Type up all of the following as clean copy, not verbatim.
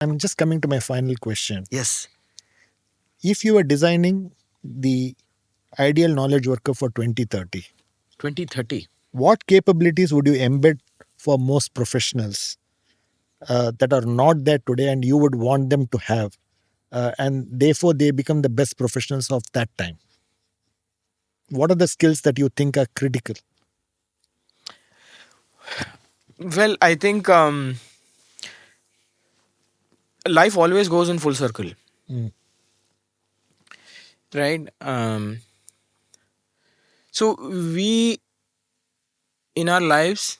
I'm just coming to my final question. Yes. If you were designing the ideal knowledge worker for 2030, 2030. what capabilities would you embed for most professionals that are not there today and you would want them to have? And therefore, they become the best professionals of that time. What are the skills that you think are critical? Well, I think life always goes in full circle, Mm. right? So we in our lives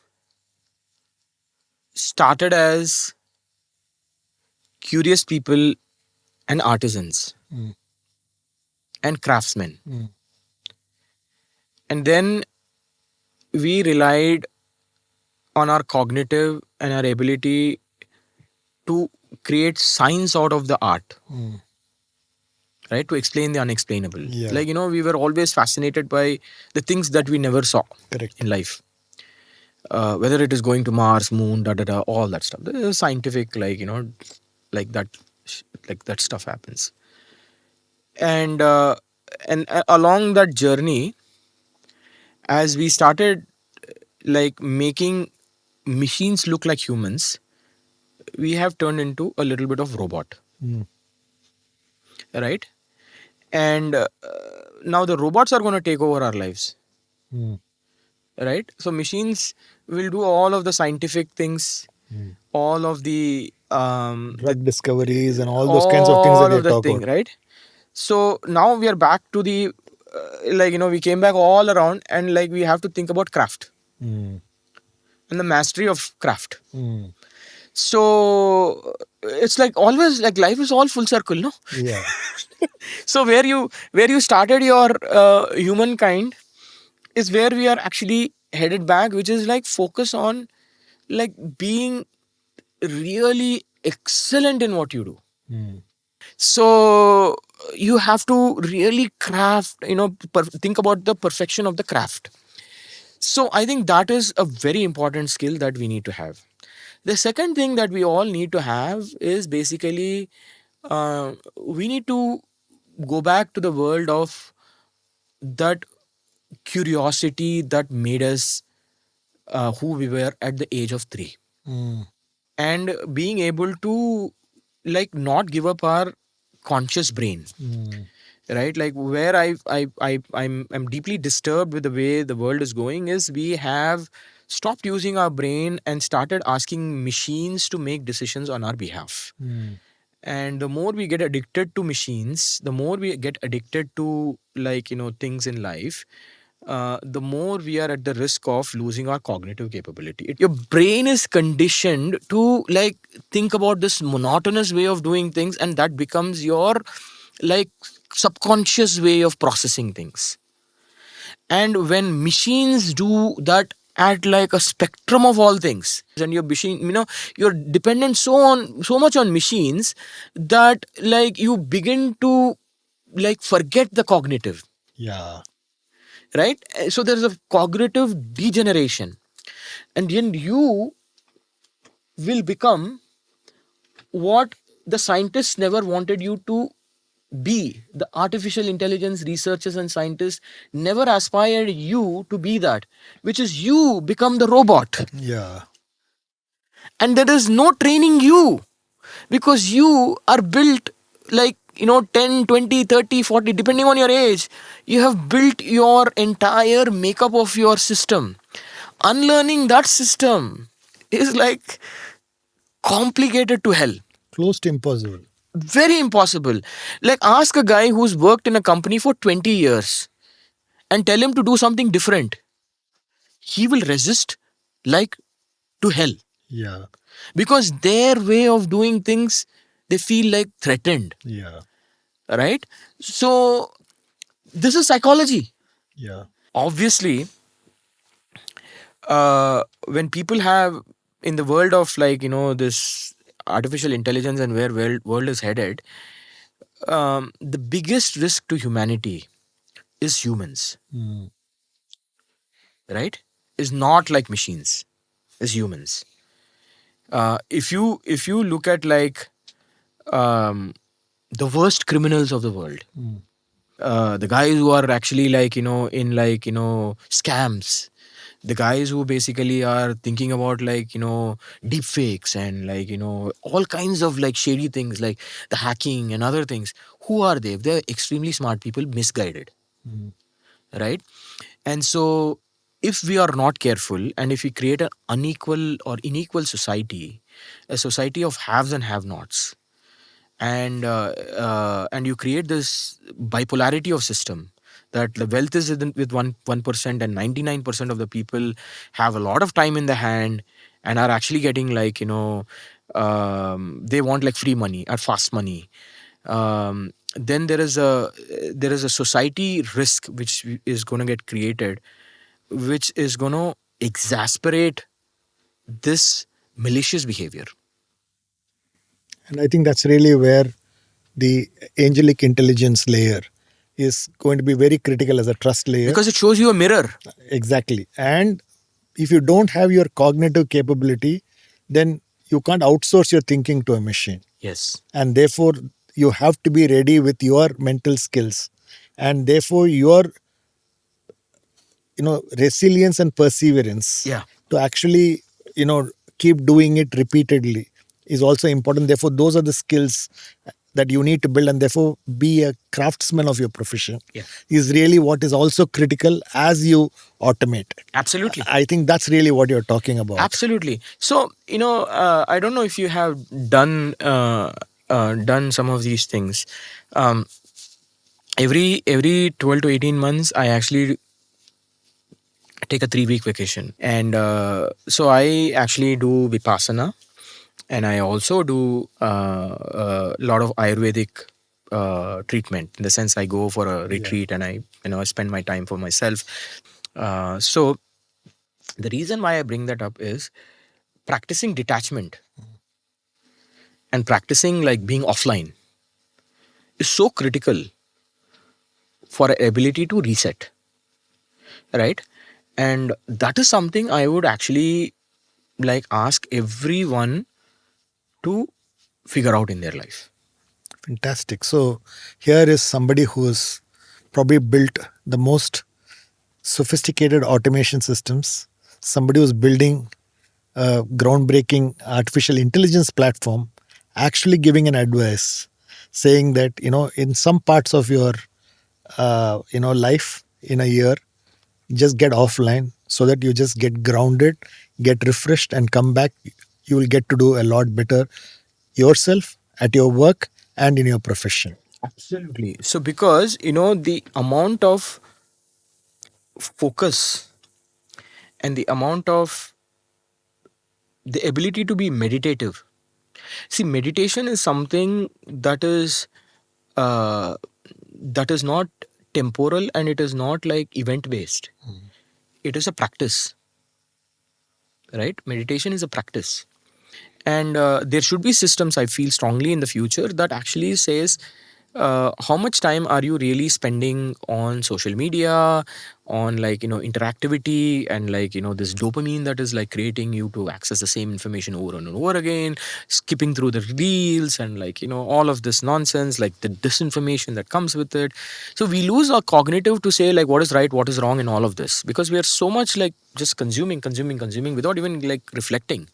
started as curious people and artisans Mm. and craftsmen. Mm. And then we relied on our cognitive and our ability to create science out of the art, Mm. right? To explain the unexplainable. Yeah. Like, we were always fascinated by the things that we never saw Correct. in life. Whether it is going to Mars, Moon, da da da, all that stuff. The scientific, like that, like that stuff happens. And along that journey, as we started like making machines look like humans, we have turned into a little bit of robot, Mm. right? And now the robots are going to take over our lives, Mm. right? So machines will do all of the scientific things, Mm. all of the Drug discoveries and all those kinds of things that all they of the talk thing, about. right? So now we are back to the we came back all around, and like we have to think about craft Mm. and the mastery of craft. Mm. So it's like always like life is all full circle, no? Yeah. So where you started your humankind is where we are actually headed back, which is like focus on like being really excellent in what you do. Mm. So you have to really craft, think about the perfection of the craft. So I think that is a very important skill that we need to have. The second thing that we all need to have is basically we need to go back to the world of that curiosity that made us who we were at the age of 3, Mm. and being able to like not give up our conscious brain, Mm. right? Like where I'm deeply disturbed with the way the world is going is we have stopped using our brain and started asking machines to make decisions on our behalf. Mm. And the more we get addicted to machines, the more we get addicted to things in life, the more we are at the risk of losing our cognitive capability. Your brain is conditioned to like think about this monotonous way of doing things, and that becomes your like subconscious way of processing things. And when machines do that at like a spectrum of all things, and your machine, you're dependent so much on machines that like you begin to like forget the cognitive, Yeah. right? So there's a cognitive degeneration, and then you will become what the scientists never wanted you to be. The artificial intelligence researchers and scientists never aspired you to be that, which is you become the robot. Yeah. And there is no training you, because you are built like 10, 20, 30, 40, depending on your age. You have built your entire makeup of your system. Unlearning that system is like complicated to hell. Close to impossible. Very impossible. Like ask a guy who's worked in a company for 20 years and tell him to do something different. He will resist like to hell, Yeah. because their way of doing things, they feel like threatened, Yeah. right? So this is psychology. Yeah. Obviously, when people have in the world of this artificial intelligence and where world is headed, the biggest risk to humanity is humans, Mm. right? Is not like machines, is humans. If you look at like um, the worst criminals of the world, the guys who are actually like in like scams, the guys who basically are thinking about like deep fakes and like all kinds of like shady things like the hacking and other things. Who are they? They're extremely smart people, misguided, right? And so if we are not careful, and if we create an unequal or unequal society, a society of haves and have nots, and you create this bipolarity of system, that the wealth is with 1% and 99% of the people have a lot of time in the hand and are actually getting like they want like free money or fast money. Then there is a society risk which is going to get created, which is going to exasperate this malicious behavior. And I think that's really where the angelic intelligence layer is going to be very critical as a trust layer. Because it shows you a mirror. Exactly. And if you don't have your cognitive capability, then you can't outsource your thinking to a machine. Yes. And therefore, you have to be ready with your mental skills. And therefore, your resilience and perseverance Yeah. to actually keep doing it repeatedly is also important. Therefore, those are the skills that you need to build, and therefore be a craftsman of your profession. Yeah. Is really what is also critical as you automate. Absolutely. I think that's really what you're talking about. Absolutely. So, I don't know if you have done some of these things. Um, every 12 to 18 months, I actually take a 3-week vacation, and so I actually do vipassana, and I also do a lot of Ayurvedic treatment. In the sense, I go for a retreat, and I spend my time for myself. So the reason why I bring that up is practicing detachment and practicing like being offline is so critical for our ability to reset, right? And that is something I would actually like ask everyone to figure out in their life. Fantastic. So here is somebody who's probably built the most sophisticated automation systems, somebody who's building a groundbreaking artificial intelligence platform, actually giving an advice saying that, in some parts of your, life in a year, just get offline so that you just get grounded, get refreshed, and come back. You will get to do a lot better yourself at your work and in your profession. Absolutely. So because the amount of focus and the amount of the ability to be meditative. See, meditation is something uh, that is not temporal, and it is not like event based. It is a practice, right? Meditation is a practice, and there should be systems, I feel strongly, in the future that actually says how much time are you really spending on social media, on like interactivity, and like this dopamine that is like creating you to access the same information over and over again, skipping through the reels, and like all of this nonsense, like the disinformation that comes with it. So we lose our cognitive to say like what is right, what is wrong in all of this, because we are so much like just consuming without even like reflecting.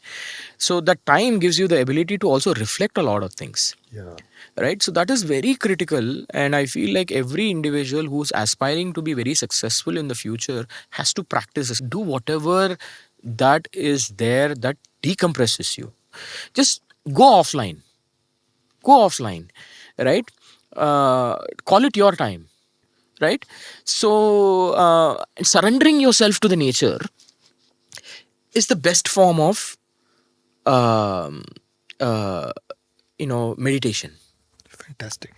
So that time gives you the ability to also reflect a lot of things. Yeah. Right, so that is very critical, and I feel like every individual who's aspiring to be very successful in the future has to practice this. Do whatever that is there that decompresses you. Just go offline, right? Call it your time, right? So surrendering yourself to the nature is the best form of um, uh, meditation. Fantastic.